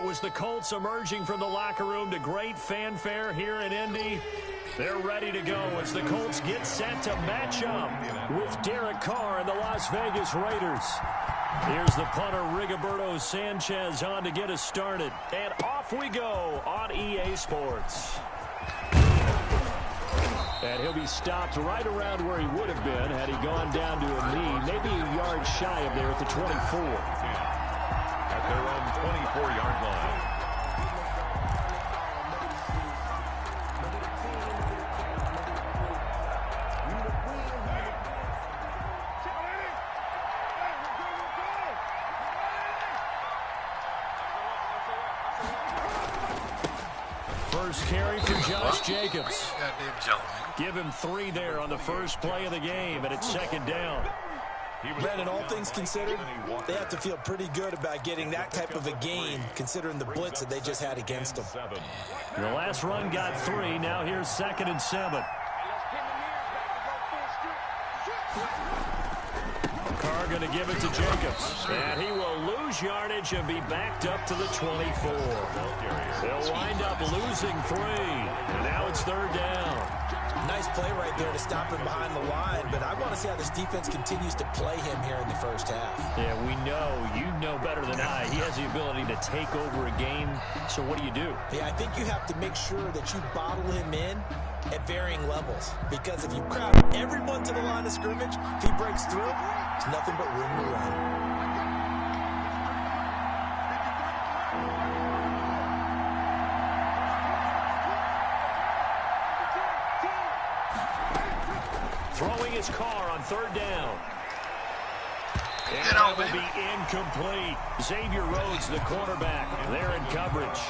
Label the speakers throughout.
Speaker 1: it was the Colts emerging from the locker room to great fanfare here in Indy. They're ready to go as the Colts get set to match up with Derek Carr and the Las Vegas Raiders. Here's the punter, Rigoberto Sanchez, on to get us started. And off we go on EA Sports. And he'll be stopped right around where he would have been had he gone down to a knee, maybe a yard shy of there at the 24.
Speaker 2: At their own 24-yard line.
Speaker 1: First carry for Josh Jacobs. Give him 3 there on the first play of the game, and it's second down.
Speaker 3: Brandon, all things considered, they have to feel pretty good about getting that type of a gain, considering the blitz that they just had against them.
Speaker 1: The last run got 3. Now here's 2nd and 7. Carr going to give it to Jacobs. And he will lose yardage and be backed up to the 24. They'll wind up losing 3. And now it's 3rd down.
Speaker 3: Nice play right there to stop him behind the line, but I want to see how this defense continues to play him here in the first half.
Speaker 1: Yeah, we know. You know better than I. He has the ability to take over a game, so what do you do?
Speaker 3: Yeah, I think you have to make sure that you bottle him in at varying levels, because if you crowd everyone to the line of scrimmage, if he breaks through, there's nothing but room to run.
Speaker 1: Throwing his Carr on 3rd down. And that will be incomplete. Xavier Rhodes, the cornerback, there in coverage.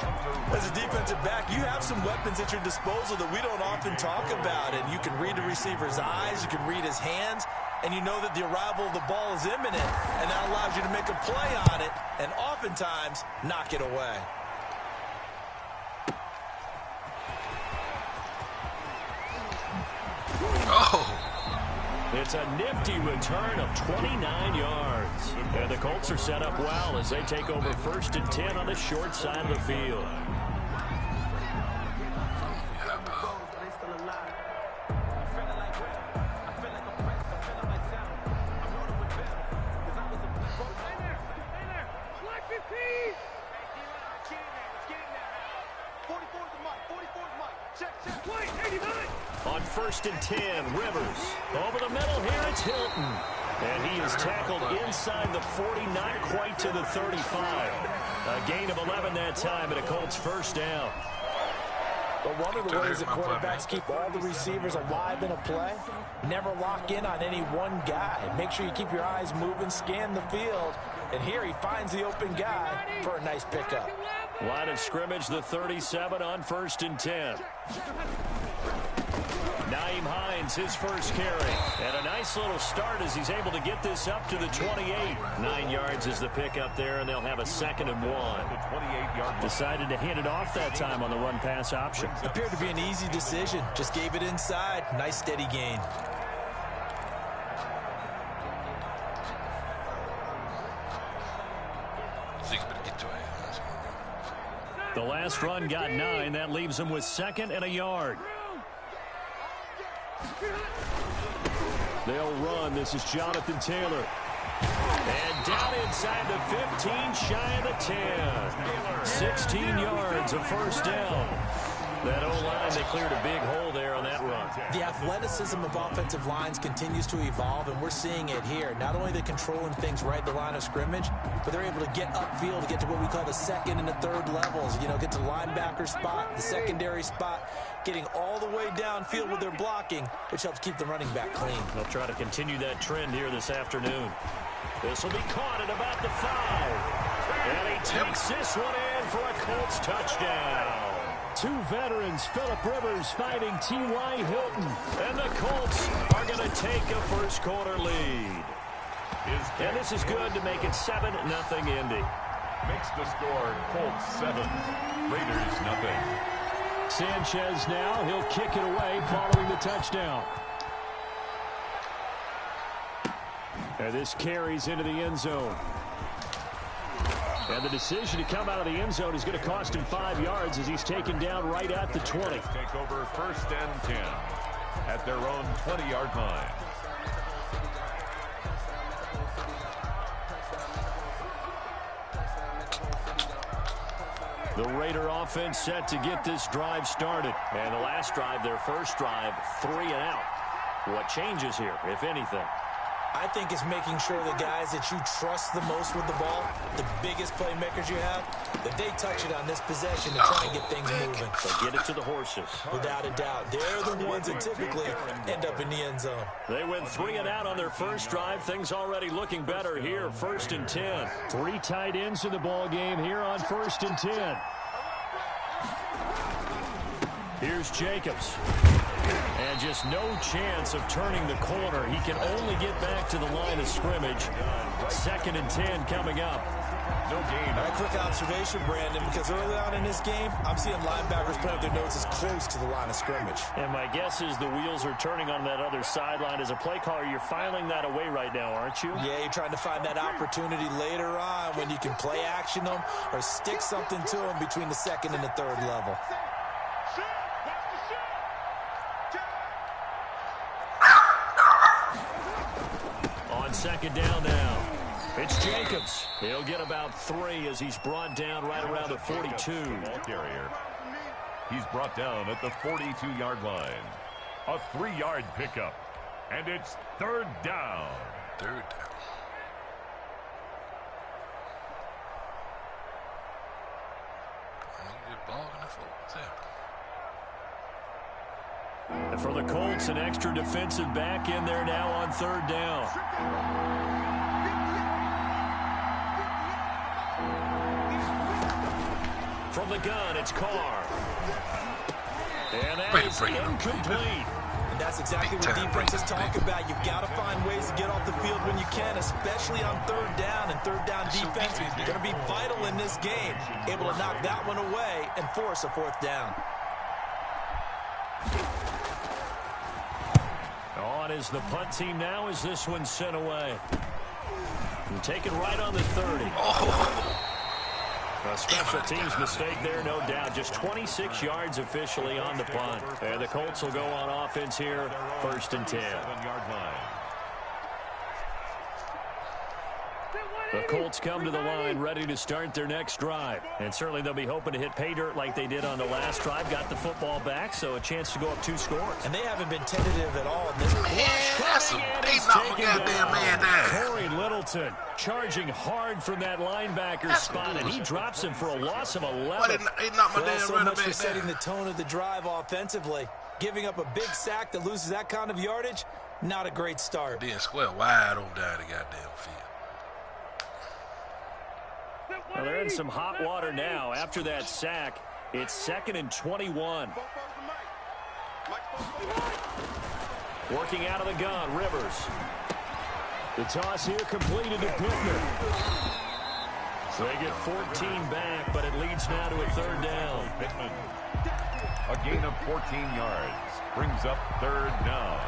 Speaker 3: As a defensive back, you have some weapons at your disposal that we don't often talk about. And you can read the receiver's eyes, you can read his hands, and you know that the arrival of the ball is imminent. And that allows you to make a play on it and oftentimes knock it away.
Speaker 2: Oh!
Speaker 1: It's a nifty return of 29 yards. And the Colts are set up well as they take over 1st and 10 on the short side of the field. On 1st and 10, Rivers. Over the middle here, it's Hilton. And he is tackled inside the 40, not quite to the 35. A gain of 11 that time, and a Colts first down.
Speaker 3: But one of the ways that quarterbacks keep all the receivers alive in a play, never lock in on any one guy. Make sure you keep your eyes moving, scan the field. And here he finds the open guy for a nice pickup.
Speaker 1: Line of scrimmage, the 37 on 1st and 10. Nyheim Hines, his first carry. And a nice little start as he's able to get this up to the 28. 9 yards is the pickup there, and they'll have a 2nd and 1. Decided to hand it off that time on the run-pass option.
Speaker 3: Appeared to be an easy decision. Just gave it inside. Nice steady gain.
Speaker 1: The last run got 9. That leaves him with 2nd and a yard. They'll run. This is Jonathan Taylor. And down inside the 15, shy of the 10. 16 yards, a first down. That O-line, they cleared a big hole there on that run.
Speaker 3: The athleticism of offensive lines continues to evolve, and we're seeing it here. Not only are they controlling things right at the line of scrimmage, but they're able to get upfield to get to what we call the 2nd and the 3rd levels. You know, get to linebacker spot, the secondary spot, getting all the way downfield with their blocking, which helps keep the running back clean.
Speaker 1: They'll try to continue that trend here this afternoon. This will be caught at about the 5. And he takes this one in for a Colts touchdown. 2 veterans, Phillip Rivers fighting T.Y. Hilton. And the Colts are going to take a first quarter lead. And this is good to make it 7-0 Indy.
Speaker 2: Makes the score Colts 7, Raiders 0.
Speaker 1: Sanchez now, he'll kick it away following the touchdown. And this carries into the end zone. And the decision to come out of the end zone is going to cost him 5 yards as he's taken down right at the 20.
Speaker 2: Take over 1st and 10 at their own 20-yard line.
Speaker 1: The Raider offense set to get this drive started. And the last drive, their first drive, 3 and out. What changes here, if anything?
Speaker 3: I think it's making sure the guys that you trust the most with the ball, the biggest playmakers you have, that they touch it on this possession to try and get things moving.
Speaker 1: So get it to the horses.
Speaker 3: Without a doubt. They're the ones that typically end up in the end zone.
Speaker 1: They went 3 and out on their first drive. Things already looking better here. 1st and 10. 3 tight ends in the ball game here on 1st and 10. Here's Jacobs. And just no chance of turning the corner. He can only get back to the line of scrimmage. 2nd and 10 coming up.
Speaker 2: No gain.
Speaker 3: A quick observation, Brandon, because early on in this game, I'm seeing linebackers put up their noses close to the line of scrimmage.
Speaker 1: And my guess is the wheels are turning on that other sideline. As a play caller, you're filing that away right now, aren't you?
Speaker 3: Yeah, you're trying to find that opportunity later on when you can play action them or stick something to them between the 2nd and the 3rd level.
Speaker 1: On 2nd down now. It's Jacobs. He'll get about 3 as he's brought down right around the 42.
Speaker 2: Ball carrier. He's brought down at the 42-yard line. A 3-yard pickup. And it's 3rd down.
Speaker 4: 3rd down.
Speaker 1: And for the Colts, an extra defensive back in there now on 3rd down. From the gun, it's Carr. And that is incomplete.
Speaker 3: And that's exactly what defenses talk about. You've got to find ways to get off the field when you can, especially on 3rd down. And 3rd down defense is going to be vital in this game. Able to knock that one away and force a 4th down.
Speaker 1: On is the punt team now as this one's sent away. And taken right on the 30. A special teams mistake there, no doubt. Just 26 yards officially on the punt. And the Colts will go on offense here, 1st and 10. The Colts come to the line ready to start their next drive. And certainly they'll be hoping to hit pay dirt like they did on the last drive. Got the football back, so a chance to go up 2 scores.
Speaker 3: And they haven't been tentative at all in this game.
Speaker 4: That's they knocked my goddamn man down.
Speaker 1: Corey Littleton charging hard from that linebacker spot, and he drops him for a loss of 11.
Speaker 4: Why didn't he knock my damn
Speaker 3: So
Speaker 4: running
Speaker 3: much
Speaker 4: back
Speaker 3: for setting
Speaker 4: down?
Speaker 3: the tone of the drive offensively. Giving up a big sack that loses that kind of yardage, not a great start.
Speaker 4: Then square wide on down the goddamn field.
Speaker 1: Well, they're in some hot water now. After that sack, it's 2nd and 21. Working out of the gun, Rivers. The toss here completed to Pittman. So they get 14 back, but it leads now to a 3rd down.
Speaker 2: Pittman. A gain of 14 yards. Brings up 3rd down.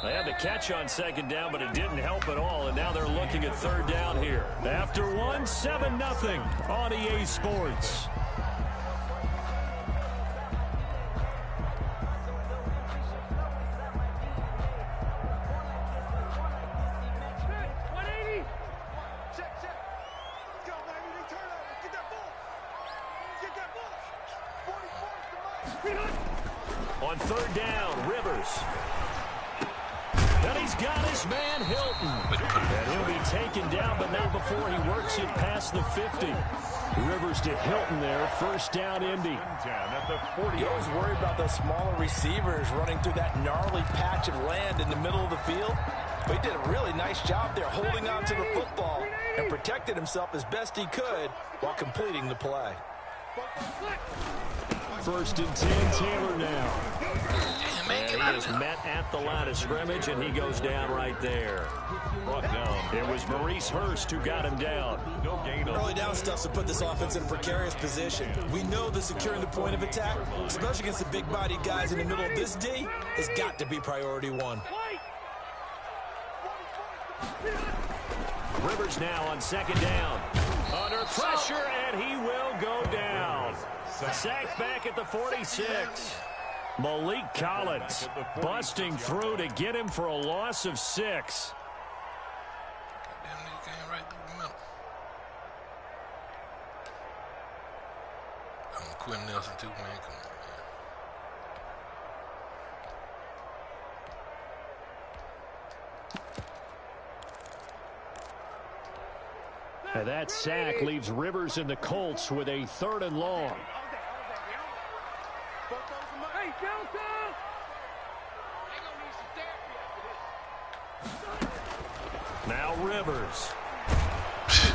Speaker 1: They had the catch on 2nd down, but it didn't help at all, and now they're looking at 3rd down here. After 1, 7-0 on EA Sports. On 3rd down, Rivers. And he's got his man, Hilton. And he'll be taken down, but not before he works it past the 50. Rivers to Hilton there, 1st down, Indy.
Speaker 3: You always worry about those smaller receivers running through that gnarly patch of land in the middle of the field. But he did a really nice job there holding on to the football and protected himself as best he could while completing the play.
Speaker 1: 1st and 10, Taylor now.
Speaker 4: man.
Speaker 1: And he is met at the line of scrimmage, and he goes down right there.
Speaker 2: Brought down.
Speaker 1: It was Maurice Hurst who got him down.
Speaker 2: No gain on
Speaker 3: Early down stuffs to put this offense in a precarious position. We know that securing the point of attack, especially against the big-bodied guys in the middle of this D, has got to be priority one.
Speaker 1: Rivers now on second down. Under pressure, and he will go down. Sacked back at the 46. Malik Collins busting through to get him for a loss of 6.
Speaker 4: Damn nigga came right through the middle. I'm Quinn Nelson too, man. Come on, man.
Speaker 1: And that sack leaves Rivers and the Colts with a 3rd and long. Now Rivers.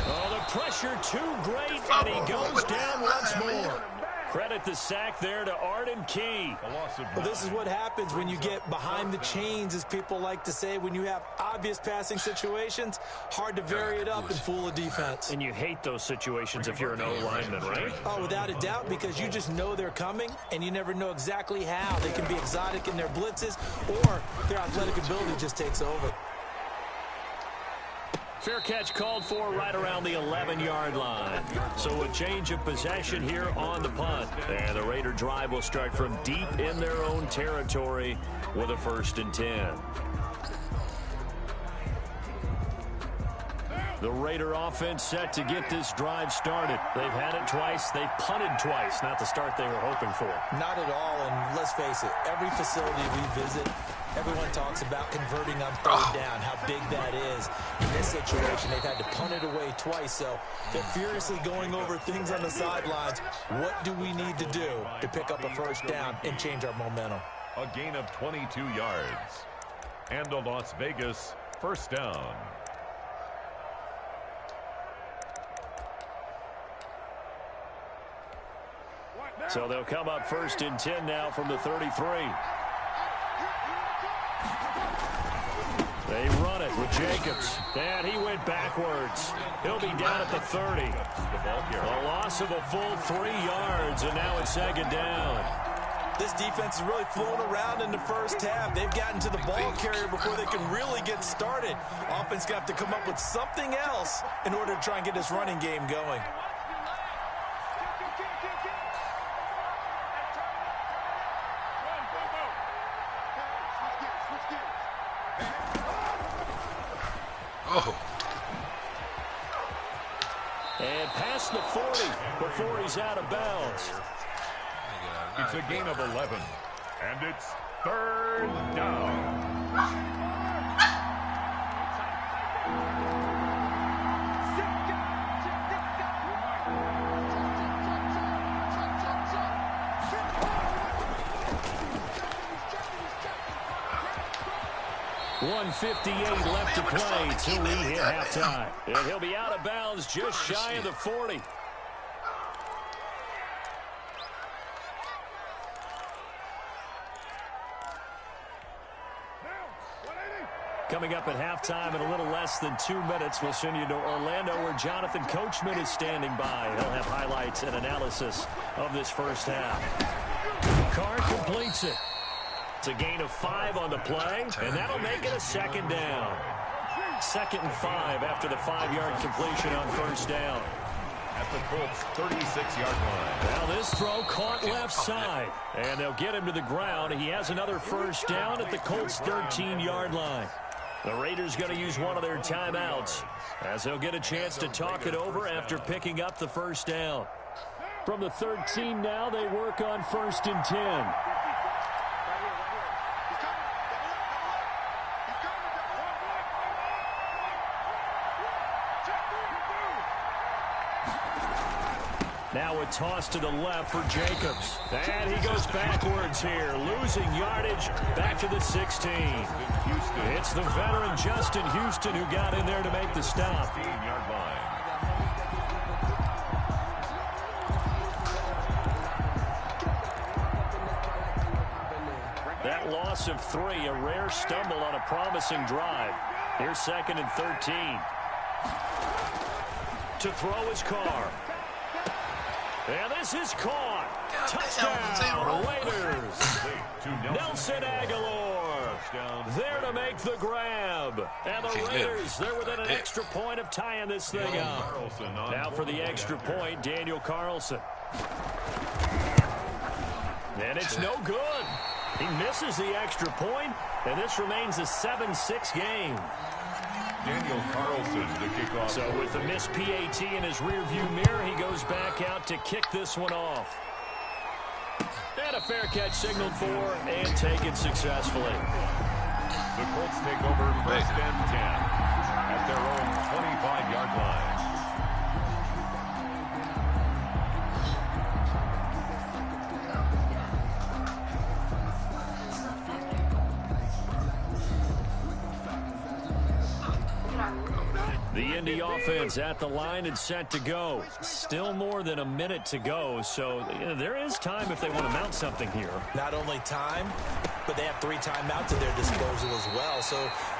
Speaker 1: Oh, the pressure too great, and he goes down once more. Credit the sack there to Arden Key.
Speaker 3: Well, this is what happens when you get behind the chains, as people like to say. When you have obvious passing situations, hard to vary it up and fool a defense.
Speaker 1: And you hate those situations if you're an O-lineman, right?
Speaker 3: Oh, without a doubt, because you just know they're coming, and you never know exactly how. They can be exotic in their blitzes, or their athletic ability just takes over.
Speaker 1: Fair catch called for right around the 11-yard line. So a change of possession here on the punt. And the Raider drive will start from deep in their own territory with a 1st and 10. The Raider offense set to get this drive started. They've had it twice. They've punted twice. Not the start they were hoping for.
Speaker 3: Not at all, and let's face it, every facility we visit, everyone talks about converting on 3rd down, how big that is. In this situation, they've had to punt it away twice, so they're furiously going over things on the sidelines. What do we need to do to pick up a 1st down and change our momentum?
Speaker 2: A gain of 22 yards. And a Las Vegas 1st down.
Speaker 1: So they'll come up 1st and 10 now from the 33. They run it with Jacobs. And he went backwards. He'll be down at the 30. A loss of a full 3 yards, and now it's 2nd down.
Speaker 3: This defense is really flown around in the first half. They've gotten to the ball carrier before they can really get started. Offense got to come up with something else in order to try and get this running game going.
Speaker 4: Oh.
Speaker 1: And past the 40 before he's out of bounds.
Speaker 2: It's a gain of 11. And it's 3rd down.
Speaker 1: .158 left to play till we hit halftime. And he'll be out of bounds just shy of the 40. Coming up at halftime in a little less than 2 minutes, we'll send you to Orlando where Jonathan Coachman is standing by. He'll have highlights and analysis of this first half. Carr completes it. It's a gain of 5 on the play, and that'll make it a 2nd down. 2nd and 5 after the 5-yard completion on 1st down.
Speaker 2: At the Colts 36-yard line.
Speaker 1: Now this throw caught left side, and they'll get him to the ground. He has another 1st down at the Colts 13-yard line. The Raiders going to use one of their timeouts as they'll get a chance to talk it over after picking up the 1st down. From the 13 now, they work on 1st and 10. Now a toss to the left for Jacobs. And he goes backwards here, losing yardage back to the 16. It's the veteran Justin Houston who got in there to make the stop.
Speaker 2: 15-yard line.
Speaker 1: That loss of 3, a rare stumble on a promising drive. Here's 2nd and 13. To throw his Carr. And this is caught. Touchdown, Raiders. Nelson Aguilar there to make the grab. And the Raiders, they're within an extra point of tying this thing up. Now for the extra point, Daniel Carlson. And it's no good. He misses the extra point, and this remains a 7-6 game.
Speaker 2: Daniel Carlson to kick off.
Speaker 1: So with the missed PAT in his rearview mirror, he goes back out to kick this one off. And a fair catch signaled for and taken successfully.
Speaker 2: The Colts take over 1st and 10 at their own 25-yard line.
Speaker 1: The Indy offense at the line and set to go. Still more than a minute to go, so there is time if they want to mount something here.
Speaker 3: Not only time, but they have 3 timeouts at their disposal as well, so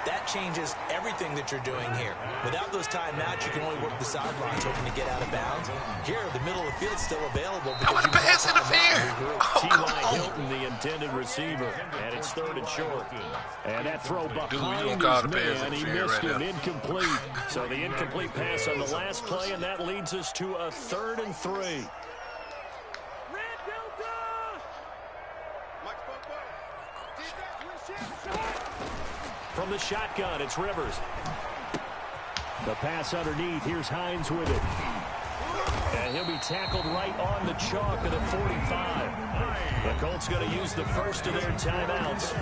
Speaker 3: that changes everything that you're doing here. Without those timeouts, you can only work the sidelines hoping to get out of bounds. Here, the middle of the field's still available because you
Speaker 4: pass interference.
Speaker 1: T.Y. Hilton, the intended receiver, and it's 3rd and short. And that throw behind his man, he missed it, incomplete. So the incomplete pass on the last play, and that leads us to a 3rd and 3. From the shotgun, it's Rivers. The pass underneath. Here's Hines with it. And he'll be tackled right on the chalk of the 45. The Colts going to use the first of their timeouts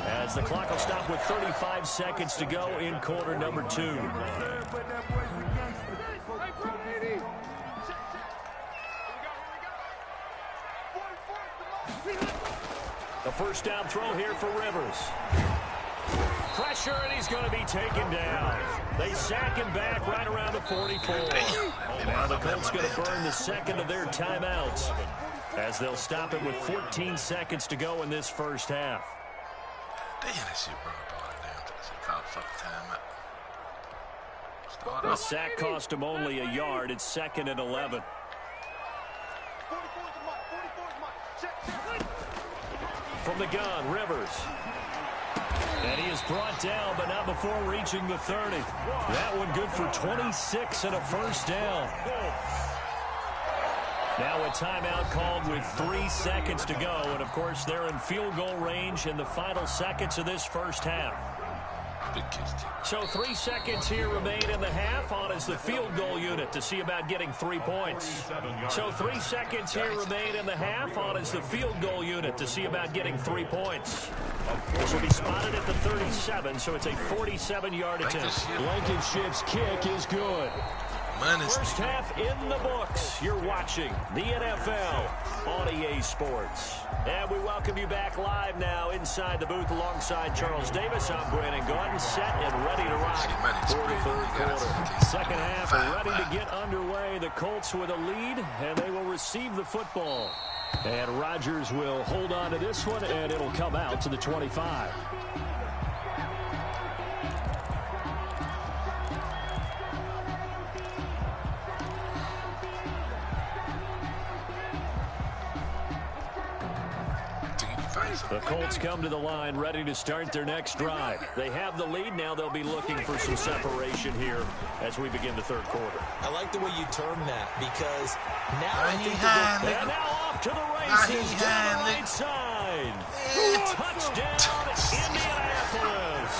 Speaker 1: as the clock will stop with 35 seconds to go in quarter number 2. The first down throw here for Rivers. Pressure, and he's going to be taken down. They sack him back right around the 44. Now the Colts going to burn the second of their timeouts as they'll stop it with 14 seconds to go in this first half. The sack cost him only a yard. It's 2nd and 11. From the gun, Rivers. And he is brought down, but not before reaching the 30. That one good for 26 and a first down. Now a timeout called with 3 seconds to go. And, of course, they're in field goal range in the final seconds of this first half. So 3 seconds here remain in the half. On is the field goal unit to see about getting 3 points. So 3 seconds here remain in the half. On is the field goal unit to see about getting 3 points. This will be spotted at the 37, so it's a 47-yard attempt. Blankenship's kick is good. First half in the books. You're watching the NFL on EA Sports. And we welcome you back live now inside the booth alongside Charles Davis. I'm Brandon Gordon, set and ready to rock for the third quarter. Second half ready to get underway. The Colts with a lead, and they will receive the football. And Rodgers will hold on to this one, and it'll come out to the 25. The Colts come to the line ready to start their next drive. They have the lead. Now they'll be looking for some separation here as we begin the third quarter.
Speaker 3: I like the way you term that because now I think and
Speaker 1: now off to the races down the right side. Touchdown, Indianapolis.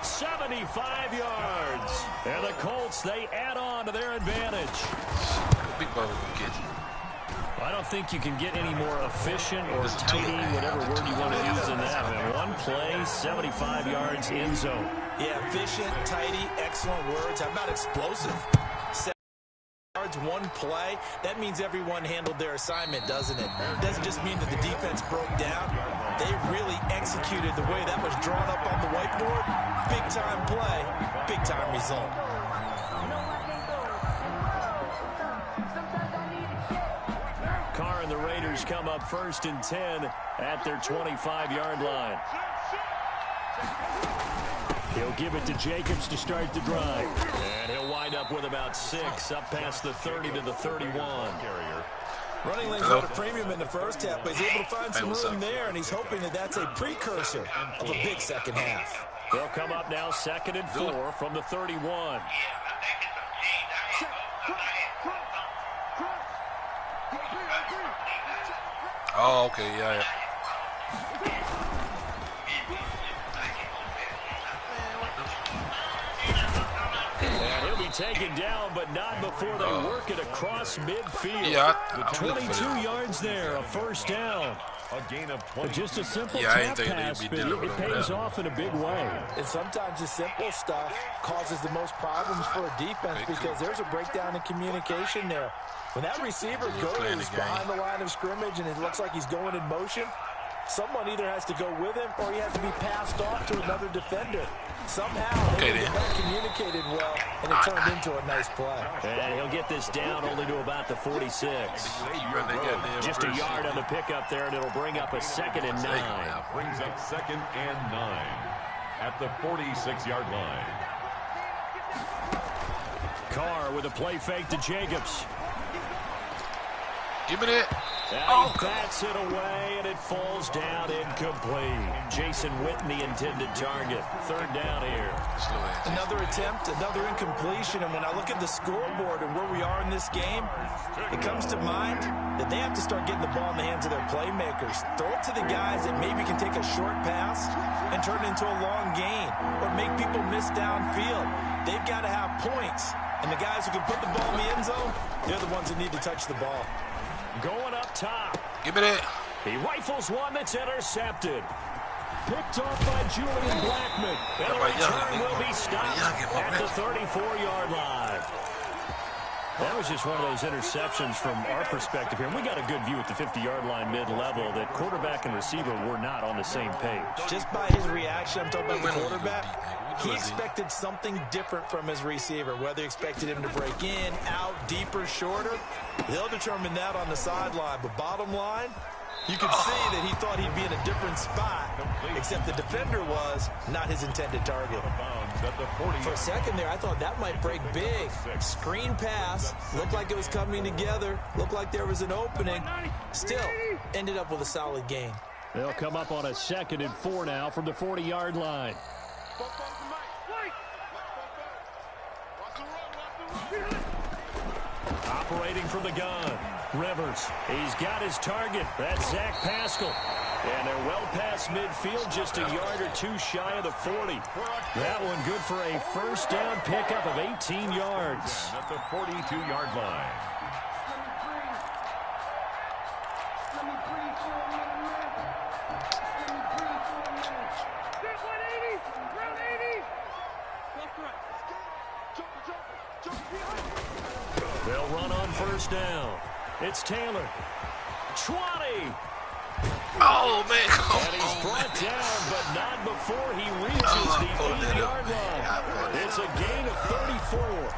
Speaker 1: 75 yards. And the Colts, they add on to their advantage.
Speaker 4: Big ball get.
Speaker 1: I don't think you can get any more efficient or tidy, whatever word you want to use in that. In one play, 75 yards in zone.
Speaker 3: Yeah, efficient, tidy, excellent words. How about explosive? 7 yards, one play. That means everyone handled their assignment, doesn't it? It doesn't just mean that the defense broke down. They really executed the way that was drawn up on the whiteboard. Big-time play, big-time result.
Speaker 1: and the Raiders come up 1st and 10 at their 25-yard line. He'll give it to Jacobs to start the drive. And he'll wind up with about 6 up past the 30 to the 31.
Speaker 3: Running lanes at a premium in the first half, but he's able to find some room there, and he's hoping that that's a precursor of a big second half.
Speaker 1: They'll come up now 2nd and 4 from the 31.
Speaker 4: Oh, okay, yeah.
Speaker 1: And he'll be taken down, but not before they work it across midfield.
Speaker 4: Yeah,
Speaker 1: With 22 yards there, a first down.
Speaker 2: A gain of 20.
Speaker 1: Just a simple tap pass, but it pays off in a big way.
Speaker 3: And sometimes the simple stuff causes the most problems for a defense because there's a breakdown in communication there. When that receiver goes behind the line of scrimmage and it looks like he's going in motion, someone either has to go with him or he has to be passed off to another defender. Somehow they get that communicated well, and it turned into a nice play.
Speaker 1: And he'll get this down only to about the 46. Just a yard on the pickup there, and it'll bring up a 2nd and 9.
Speaker 2: Brings up 2nd and 9 at the 46-yard line.
Speaker 1: Carr with a play fake to Jacobs.
Speaker 4: Give me that.
Speaker 1: And he bats it away, and it falls down incomplete. Jason Witten, the intended target. 3rd down here.
Speaker 3: Another attempt, another incompletion, and when I look at the scoreboard and where we are in this game, it comes to mind that they have to start getting the ball in the hands of their playmakers. Throw it to the guys that maybe can take a short pass and turn it into a long gain or make people miss downfield. They've got to have points, and the guys who can put the ball in the end zone, they're the ones that need to touch the ball.
Speaker 1: Going up top.
Speaker 4: Give me that.
Speaker 1: He rifles one that's intercepted. Picked off by Julian Blackman. And the return will be stopped at the 34-yard line. That was just one of those interceptions from our perspective here. And we got a good view at the 50-yard line mid-level that quarterback and receiver were not on the same page.
Speaker 3: Just by his reaction, I'm talking about the quarterback, he expected something different from his receiver, whether he expected him to break in, out, deeper, shorter. They'll determine that on the sideline. But bottom line, you can see that he thought he'd be in a different spot, except the defender was not his intended target. For a second there, I thought that might break big. Screen pass, looked like it was coming together, looked like there was an opening. Still, ended up with a solid gain.
Speaker 1: They'll come up on a 2nd and 4 now from the 40-yard line. Operating from the gun, Rivers. He's got his target. That's Zach Pascal. And they're well past midfield, just a yard or two shy of the 40. That one good for a first down pickup of 18 yards.
Speaker 2: At the 42-yard line.
Speaker 1: They'll run on first down. It's Taylor. 20.
Speaker 4: Oh, man.
Speaker 1: And he's brought down, but not before he reaches the 80-yard line. It's a gain of 34.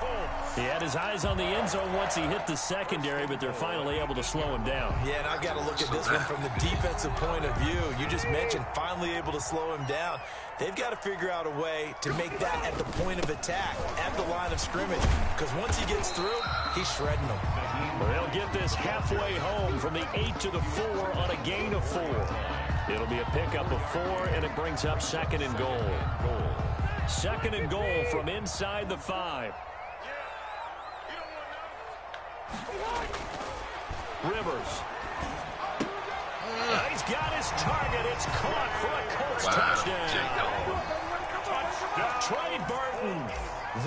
Speaker 1: He had his eyes on the end zone once he hit the secondary, but they're finally able to slow him down.
Speaker 3: Yeah, and I've got to look at this one from the defensive point of view. You just mentioned finally able to slow him down. They've got to figure out a way to make that at the point of attack, at the line of scrimmage, because once he gets through, he's shredding them.
Speaker 1: They'll get this halfway home from the 8 to the 4 on a gain of 4. It'll be a pickup of 4, and it brings up 2nd and goal. 2nd and goal from inside the 5. Rivers. He's got his target. It's caught for a Colts touchdown. Trey Burton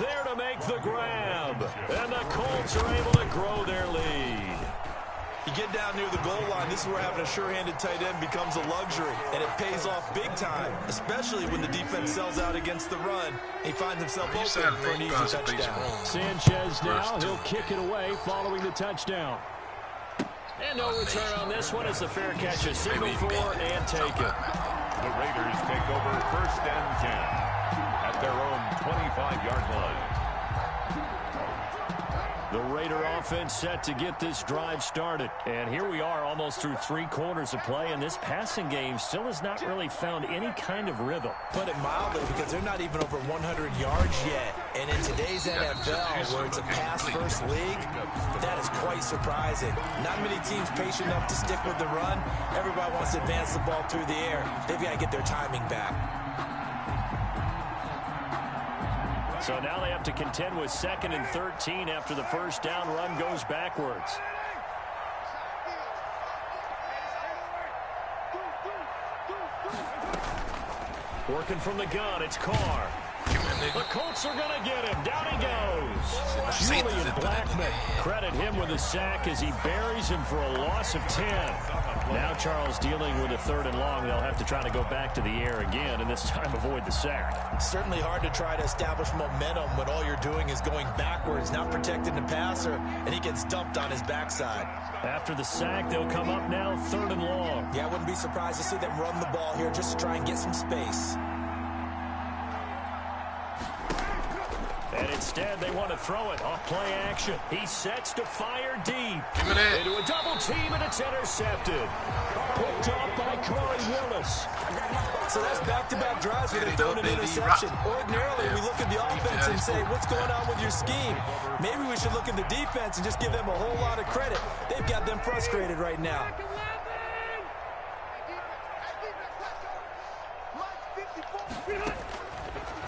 Speaker 1: there to make the grab. And the Colts are able to grow their lead.
Speaker 3: You get down near the goal line, this is where having a sure-handed tight end becomes a luxury, and it pays off big time, especially when the defense sells out against the run. He finds himself open for an easy touchdown.
Speaker 1: Sanchez now, he'll kick it away following the touchdown. And no return on this one as the fair catch is signaled for and taken.
Speaker 2: The Raiders take over 1st and 10 at their own 25-yard line.
Speaker 1: The Raider offense set to get this drive started. And here we are almost through 3 quarters of play, and this passing game still has not really found any kind of rhythm.
Speaker 3: Put it mildly, because they're not even over 100 yards yet. And in today's NFL, where it's a pass-first league, that is quite surprising. Not many teams patient enough to stick with the run. Everybody wants to advance the ball through the air. They've got to get their timing back.
Speaker 1: So now they have to contend with 2nd and 13 after the first down run goes backwards. Working from the gun, it's Carr. The Colts are going to get him. Down he goes. Julian Blackman. Credit him with a sack as he buries him for a loss of 10. Now Charles dealing with a 3rd and long. They'll have to try to go back to the air again, and this time avoid the sack.
Speaker 3: Certainly hard to try to establish momentum when all you're doing is going backwards, not protecting the passer, and he gets dumped on his backside.
Speaker 1: After the sack, they'll come up now 3rd and long.
Speaker 3: Yeah, I wouldn't be surprised to see them run the ball here just to try and get some space.
Speaker 1: And instead, they want to throw it off play action. He sets to fire deep. Into a double team, and it's intercepted. Picked off by Corey Willis.
Speaker 3: So that's back-to-back drives where they've thrown an interception. Ordinarily, we look at the offense and say, what's going on with your scheme? Maybe we should look at the defense and just give them a whole lot of credit. They've got them frustrated right now.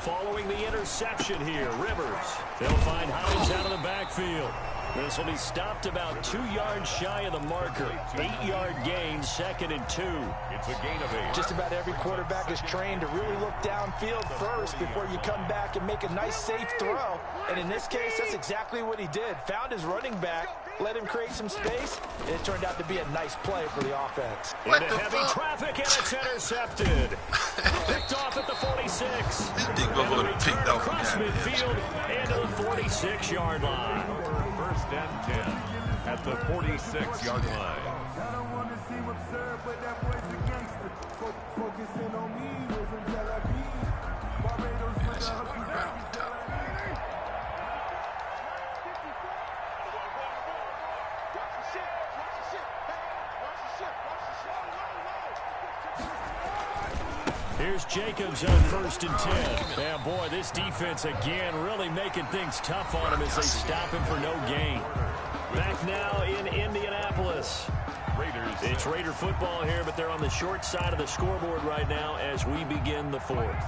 Speaker 1: Following the interception here, Rivers. They'll find Hines out of the backfield. This will be stopped about 2 yards shy of the marker. 8-yard gain, 2nd and 2.
Speaker 2: It's a gain of 8.
Speaker 3: Just about every quarterback is trained to really look downfield first before you come back and make a nice, safe throw. And in this case, that's exactly what he did. Found his running back, let him create some space, and it turned out to be a nice play for the offense.
Speaker 1: Into heavy traffic, and it's intercepted. Picked off at the 46. And the return across midfield and to the 46-yard line.
Speaker 2: 1st and 10 at the 46-yard line.
Speaker 1: Here's Jacobs on 1st and 10. Yeah, boy, this defense again really making things tough on him as they stop him for no gain. Back now in Indianapolis. It's Raider football here, but they're on the short side of the scoreboard right now as we begin the 4th.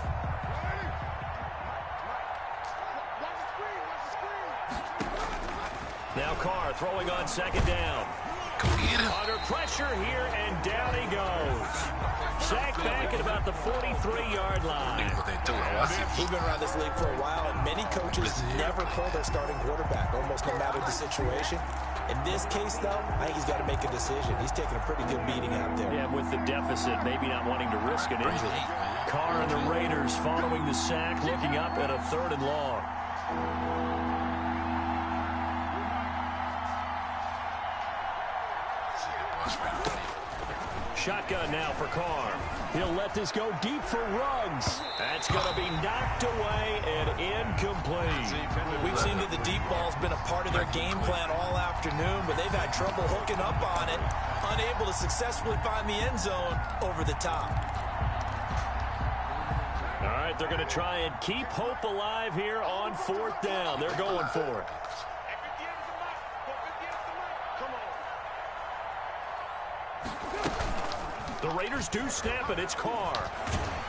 Speaker 1: Now Carr throwing on 2nd down. Under pressure here, and down he goes. Sacked back at about the 43-yard line.
Speaker 3: We've been around this league for a while, and many coaches never pull their starting quarterback, almost no matter the situation. In this case, though, I think he's got to make a decision. He's taking a pretty good beating out there.
Speaker 1: Yeah, with the deficit, maybe not wanting to risk an injury. Carr and the Raiders following the sack, looking up at a 3rd and long. Shotgun now for Carr. He'll let this go deep for Ruggs. That's going to be knocked away and incomplete.
Speaker 3: We've seen that the deep ball's been a part of their game plan all afternoon, but they've had trouble hooking up on it, unable to successfully find the end zone over the top.
Speaker 1: All right, they're going to try and keep hope alive here on 4th down. They're going for it. The Raiders do snap it. It's Carr.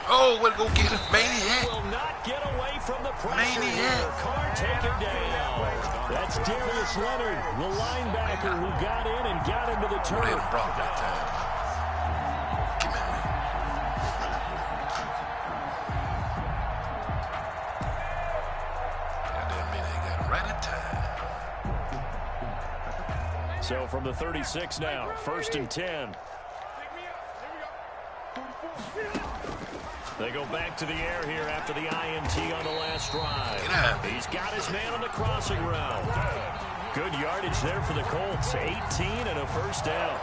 Speaker 4: Oh, way to go get him. Maniac.
Speaker 1: Will not get away from the pressure.
Speaker 4: Maniac.
Speaker 1: Carr taken down. That's Darius Leonard, the linebacker who got in and got into the turf.
Speaker 4: They brought that time. Come on, man. Goddamn Maniac got it right at time.
Speaker 1: So from the 36 now, 1st and 10. They go back to the air here after the INT on the last drive. He's got his man on the crossing route. Good yardage there for the Colts. 18 and a 1st down.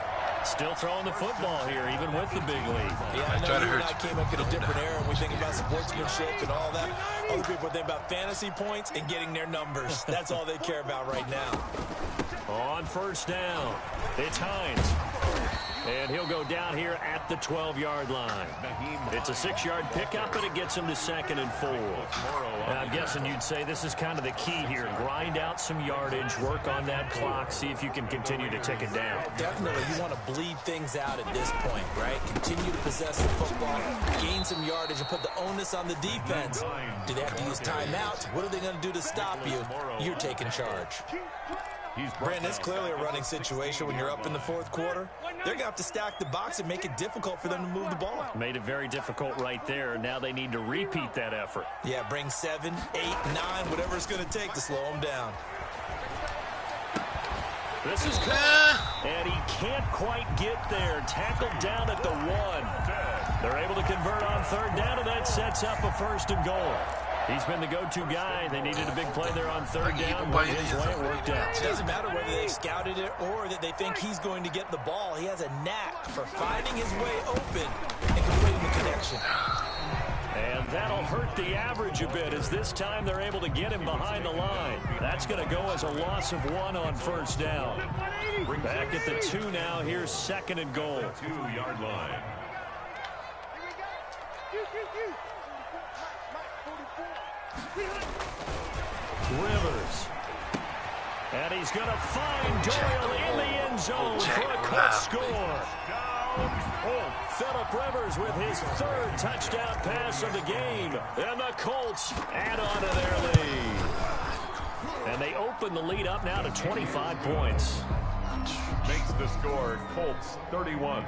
Speaker 1: Still throwing the football here, even with the big lead.
Speaker 3: Yeah, I know you and I came up in a different era, and we think about sportsmanship and all that. Other people think about fantasy points and getting their numbers. That's all they care about right now.
Speaker 1: On first down, it's Hines. And he'll go down here at the 12-yard line. It's a 6-yard pickup, and it gets him to 2nd and 4. And I'm guessing you'd say this is kind of the key here. Grind out some yardage, work on that clock, see if you can continue to tick it down.
Speaker 3: Definitely. You want to bleed things out at this point, right? Continue to possess the football, gain some yardage, and put the onus on the defense. Do they have to use timeout? What are they going to do to stop you? You're taking charge. Brandon, it's clearly a running situation when you're up in the 4th quarter. They're going to have to stack the box and make it difficult for them to move the ball.
Speaker 1: Made it very difficult right there. Now they need to repeat that effort.
Speaker 3: Yeah, bring 7, 8, 9, whatever it's going to take to slow them down.
Speaker 1: This is caught, and he can't quite get there. Tackled down at the 1. They're able to convert on 3rd down, and that sets up a 1st and goal. He's been the go-to guy. They needed a big play there on 3rd down, but his way it worked out.
Speaker 3: It doesn't matter whether they scouted it or that they think he's going to get the ball. He has a knack for finding his way open and completing the connection.
Speaker 1: And that'll hurt the average a bit, as this time they're able to get him behind the line. That's going to go as a loss of 1 on 1st down. Back at the 2 now. Here's 2nd and goal.
Speaker 2: 2-yard line.
Speaker 1: Rivers. And he's going to find Doyle in the end zone for a Colts score. Phillip Rivers with his 3rd touchdown pass of the game. And the Colts add on to their lead. And they open the lead up now to 25 points.
Speaker 2: Makes the score Colts 31,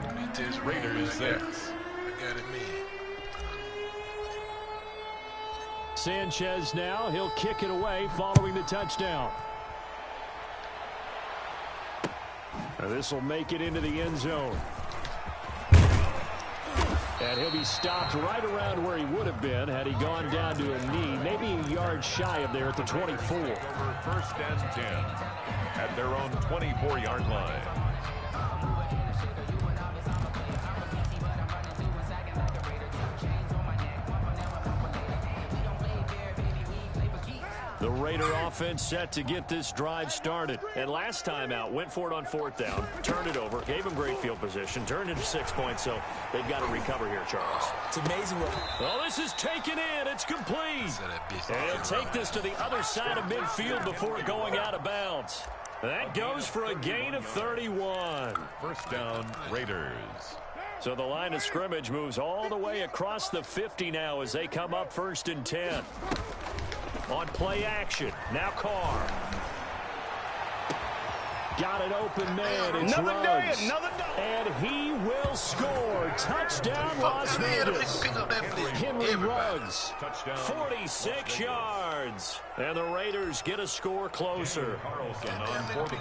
Speaker 2: Raiders 6.
Speaker 4: I got it, man.
Speaker 1: Sanchez now. He'll kick it away following the touchdown. This will make it into the end zone. And he'll be stopped right around where he would have been had he gone down to a knee, maybe a yard shy of there at the 24.
Speaker 2: Over 1st and 10 at their own 24-yard line.
Speaker 1: The Raider offense set to get this drive started. And last time out, went for it on 4th down, turned it over, gave him great field position, turned into 6 points, so they've got to recover here, Charles.
Speaker 3: It's amazing what...
Speaker 1: Well, this is taken in. It's complete. And he'll take this to the other side of midfield before going out of bounds. That goes for a gain of 31.
Speaker 2: 1st down, Raiders.
Speaker 1: So the line of scrimmage moves all the way across the 50 now as they come up 1st and 10. On play action, now Carr. Got an open man, it's Ruggs. And he will score. Touchdown, Las Vegas. Henry Ruggs, 46 yards. And the Raiders get a score closer.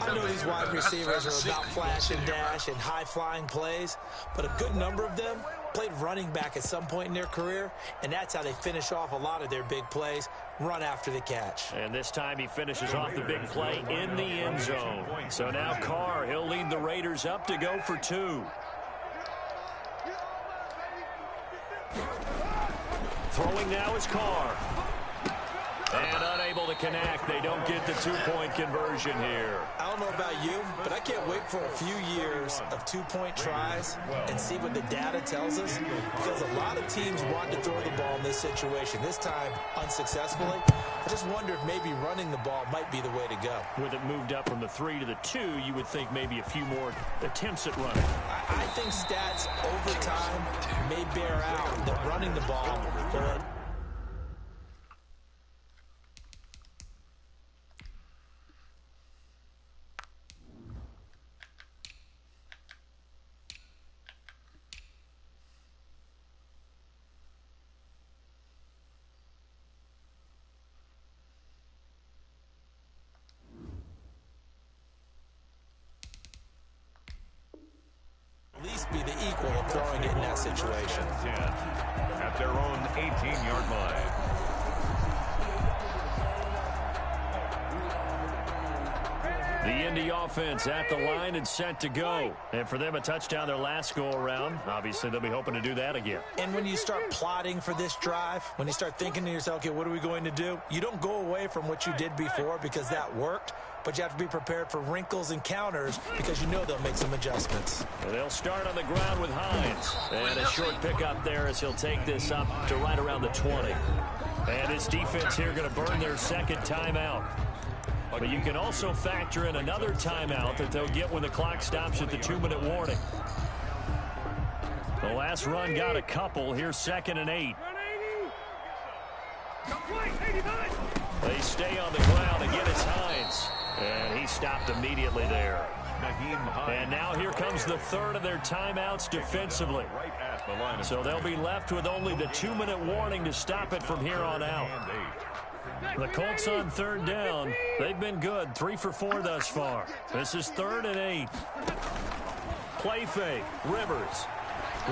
Speaker 3: I know these wide receivers are about flash and dash and high-flying plays, but a good number of them played running back at some point in their career, and that's how they finish off a lot of their big plays, run after the catch.
Speaker 1: And this time he finishes off the big play in the end zone. So now Carr, he'll lead the Raiders up to go for 2. Throwing now is Carr. And unable to connect. They don't get the 2-point conversion here.
Speaker 3: I don't know about you, but I can't wait for a few years of 2-point tries and see what the data tells us, because a lot of teams want to throw the ball in this situation. This time, unsuccessfully. I just wonder if maybe running the ball might be the way to go.
Speaker 1: With it moved up from the 3 to the 2, you would think maybe a few more attempts at running.
Speaker 3: I think stats over time may bear out that running the ball will... be the equal of throwing it in that situation.
Speaker 2: 10 at their own 18-yard line.
Speaker 1: The Indy offense at the line and set to go. And for them, a touchdown their last go-around. Obviously, they'll be hoping to do that again.
Speaker 3: And when you start plotting for this drive, when you start thinking to yourself, okay, what are we going to do? You don't go away from what you did before because that worked, but you have to be prepared for wrinkles and counters because you know they'll make some adjustments.
Speaker 1: And they'll start on the ground with Hines. And a short pickup there as he'll take this up to right around the 20. And his defense here going to burn their second timeout. But you can also factor in another timeout that they'll get when the clock stops at the 2-minute warning. The last run got a couple. Here's 2nd and 8. They stay on the ground. Again, it's Hines. And he stopped immediately there. And now here comes the third of their timeouts defensively. So they'll be left with only the 2-minute warning to stop it from here on out. The Colts on 3rd down. They've been good. 3 for 4 thus far. This is 3rd and 8. Play fake. Rivers.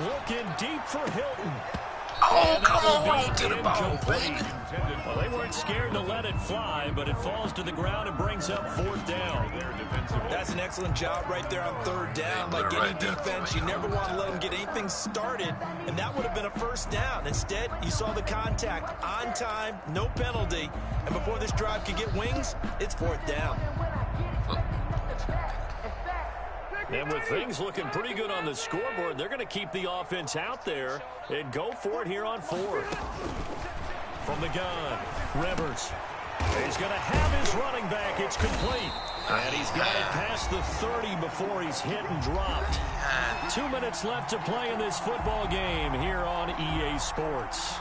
Speaker 1: Looking deep for Hilton.
Speaker 4: Oh, come on, run to the ball, baby.
Speaker 1: Well, they weren't scared to let it fly, but it falls to the ground and brings up 4th down.
Speaker 3: That's an excellent job right there on 3rd down. Like any defense, you never want to let them get anything started, and that would have been a 1st down. Instead, you saw the contact on time, no penalty, and before this drive could get wings, it's 4th down.
Speaker 1: And with things looking pretty good on the scoreboard, they're going to keep the offense out there and go for it here on 4th. From the gun, Rivers. He's going to have his running back. It's complete. And he's got it past the 30 before he's hit and dropped. 2 minutes left to play in this football game here on EA Sports.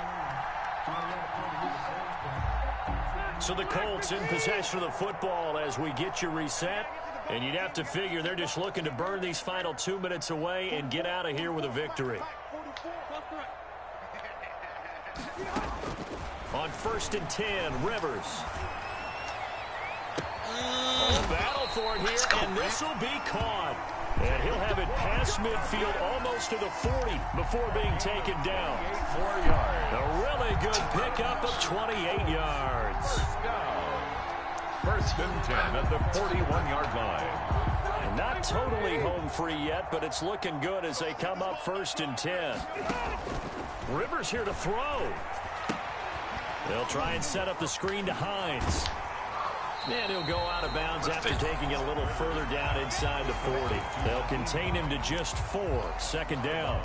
Speaker 1: So the Colts in possession of the football as we get you reset. And you'd have to figure they're just looking to burn these final 2 minutes away and get out of here with a victory. On 1st and 10, Rivers. Battle for it here, and this will be caught. And he'll have it past midfield almost to the 40 before being taken down. 4 yards. A really good pickup of 28 yards.
Speaker 2: 1st and 10 at the 41-yard line.
Speaker 1: And not totally home free yet, but it's looking good as they come up 1st and 10. Rivers here to throw. They'll try and set up the screen to Hines. And he'll go out of bounds after taking it a little further down inside the 40. They'll contain him to just 4. 2nd down.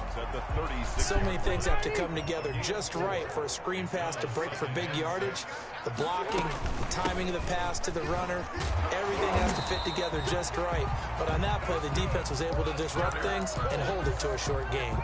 Speaker 3: So many things have to come together just right for a screen pass to break for big yardage. The blocking, the timing of the pass to the runner, everything has to fit together just right. But on that play, the defense was able to disrupt things and hold it to a short gain.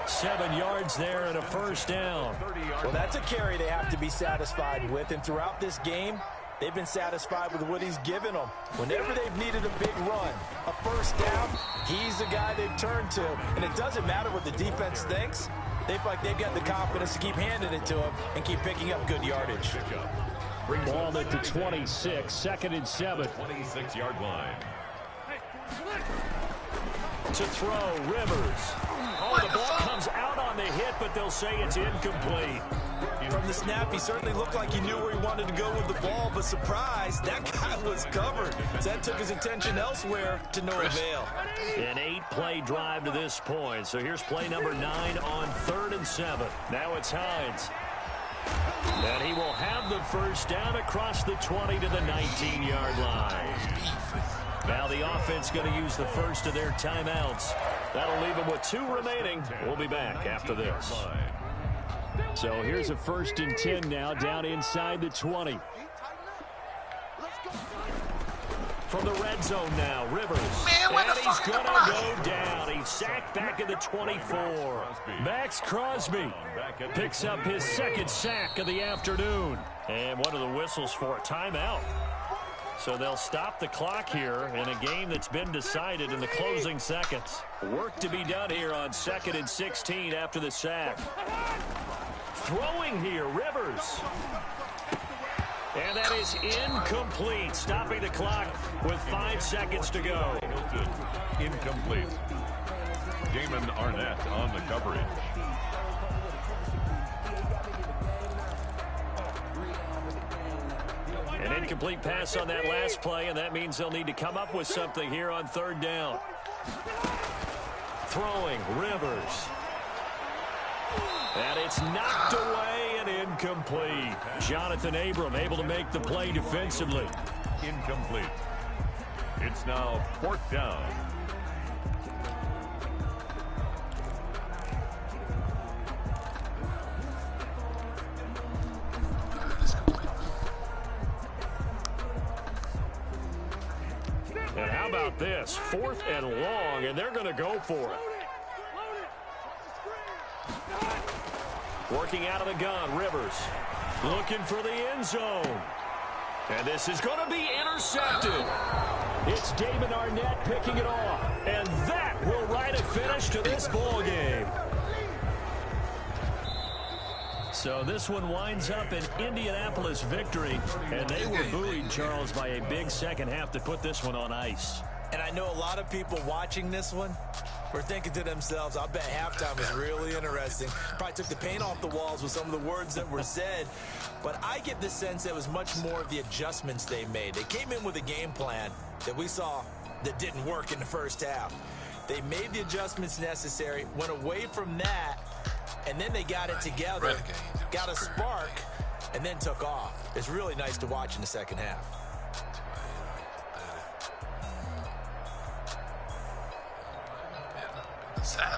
Speaker 1: 7 yards there and a 1st down.
Speaker 3: Well, that's a carry they have to be satisfied with. And throughout this game, they've been satisfied with what he's given them. Whenever they've needed a big run, a 1st down, he's the guy they've turned to. And it doesn't matter what the defense thinks. They feel like they've got the confidence to keep handing it to him and keep picking up good yardage.
Speaker 1: Ball at the 26, 2nd and 7.
Speaker 2: 26-yard line.
Speaker 1: To throw, Rivers. Oh, the ball comes out on the hit, but they'll say it's incomplete.
Speaker 3: From the snap, he certainly looked like he knew where he wanted to go with the ball, but surprise, that guy was covered. So that took his attention elsewhere to no avail.
Speaker 1: An 8-play drive to this point. So here's play number 9 on 3rd and 7. Now it's Hines. And he will have the 1st down across the 20 to the 19-yard line. Now the offense going to use the first of their timeouts. That'll leave them with 2 remaining. We'll be back after this. So here's a 1st and 10 now down inside the 20. From the red zone now, Rivers. And he's going to go down. He's sacked back at the 24. Max Crosby picks up his 2nd sack of the afternoon. And what are the whistles for? Timeout. So they'll stop the clock here in a game that's been decided in the closing seconds. Work to be done here on 2nd and 16 after the sack. Throwing here, Rivers. And that is incomplete, stopping the clock with 5 seconds to go.
Speaker 2: Incomplete. Damon Arnett on the coverage.
Speaker 1: An incomplete pass on that last play, and that means they'll need to come up with something here on third down. Throwing, Rivers. And it's knocked away and incomplete. Jonathan Abram able to make the play defensively.
Speaker 2: Incomplete. It's now 4th down.
Speaker 1: And how about this? 4th and long, and they're going to go for it. Working out of the gun, Rivers. Looking for the end zone. And this is going to be intercepted. It's David Arnett picking it off. And that will write a finish to this ball game. So this one winds up an Indianapolis victory. And they were buoyed, Charles, by a big second half to put this one on ice.
Speaker 3: And I know a lot of people watching this one were thinking to themselves, I bet halftime was really interesting. Probably took the paint off the walls with some of the words that were said. But I get the sense that it was much more of the adjustments they made. They came in with a game plan that we saw that didn't work in the first half. They made the adjustments necessary, went away from that, and then they got it together, got a spark, and then took off. It's really nice to watch in the second half.
Speaker 4: Sad.